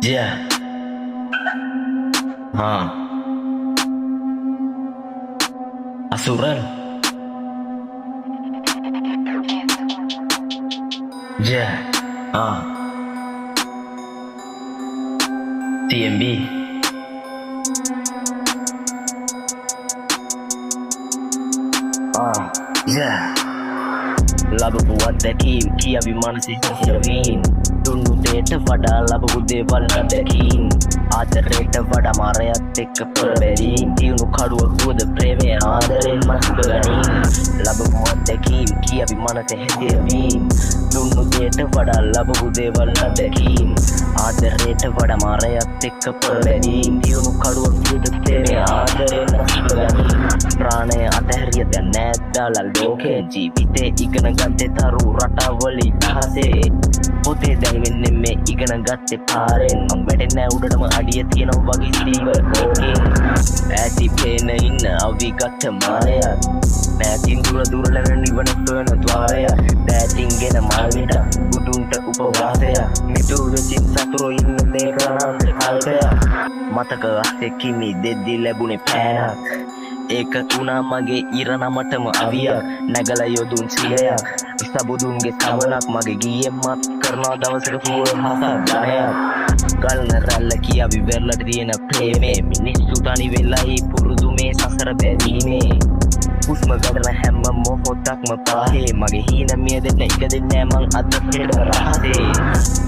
Yeah. Asuran. Yeah. TMB. Yeah. ලබපු අත්දැකීම් කියවි මනසේ සිරවීම් දුන්නු දේට වඩා ලබපු දේවල් අත්දැකීම් ආදරයට වඩා මාරයත් එක්ක පෙරබැරීම් දියුණු කඩුවක් වුවද ප්‍රේමය ආදරෙන් මස්ක ගනීම් ලබපු අත්දැකීම් කියවි මනසේ සිරවීම් දුන්නු දේට වඩා ලබපු දේවල් අත්දැකීම් ආදරයට වඩා මාරයත් එක්ක පෙරබැරීම් දියුණු කඩුවක් වුවද ප්‍රේමය ආදරෙන් මස්ක ගනීම් ප්‍රාණය අතහැරිය දැන් නැද්දාලා ලෝකේ ජීවිතේ ඉගෙන ගත්තේ තරු රටවල ඉතිහාසේ පොතේ දැන් මෙන්න මේ ඉගෙන ගත්තේ පාරෙන් මම වැටෙන්නේ උඩටම අඩිය තියෙනවා වගේ ස්ටීවර් හොකින් ඇති පේන ඉන්න අවිගත මායයක් නැතින් දුරලන නිවන සොයන ద్వාරය දැතින්ගෙන මාර්ගයට බුදුන්ට උපවාසය මිතුරු වෙච්චින් සතුරෝ ඉන්න තේ කරාන්ත කල්පය මතක අස්සේ කිමි දෙද්දි ලැබුණේ පෑනක් ඒක තුනා මගේ ඉරණමටම අවියක් නැගලා යොදුන් සියයක් ඉස්තබුදුන්ගේ සමනක් මගේ ගියෙමත් කරනවා දවසක පුර හසක් ගණයක් ගල්න රැල්ල කියවි වෙරළට තියෙන ප්‍රේමේ මිනිස්සු තනි වෙලයි පුරුදු මේ සසර බැඳීමේ හුස්ම ගඩන හැම මොහොතක්ම පාහේ මගේ හීන මියදෙන්න එක දෙන්නේ මං අද හෙට රහසේ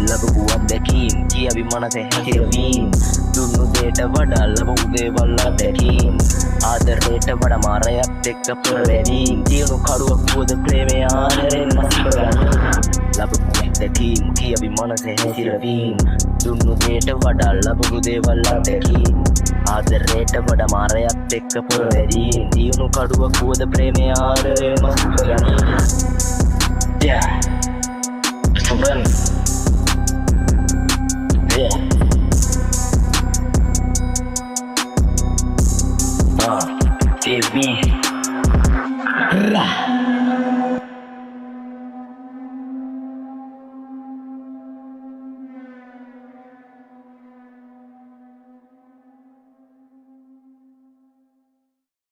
ලැබපු අත්දැකීම් කියවි මනසේ හැසිරවීම් දුන්නු දේට වඩා ලැබපු දේවල් අත්දැකීම් ආදරයට වඩා මාරයත් එක්ක පෙරවැරීම් දියුණු කඩුවක් වුවද ප්‍රේමය ආදරෙන් මස්ක ගනීම් ලැබපු අත්දැකීම් කියවි මනසේ හැසිරවීම් දුන්නු දේට වඩා ලැබපු දේවල් අත්දැකීම් ආදරයට වඩා මාරයත් එක්ක පෙරවැරීම් දියුණු කඩුවක් වුවද ප්‍රේමය ආදරෙන් මස්ක ගනීම්. Yeah. Asuran.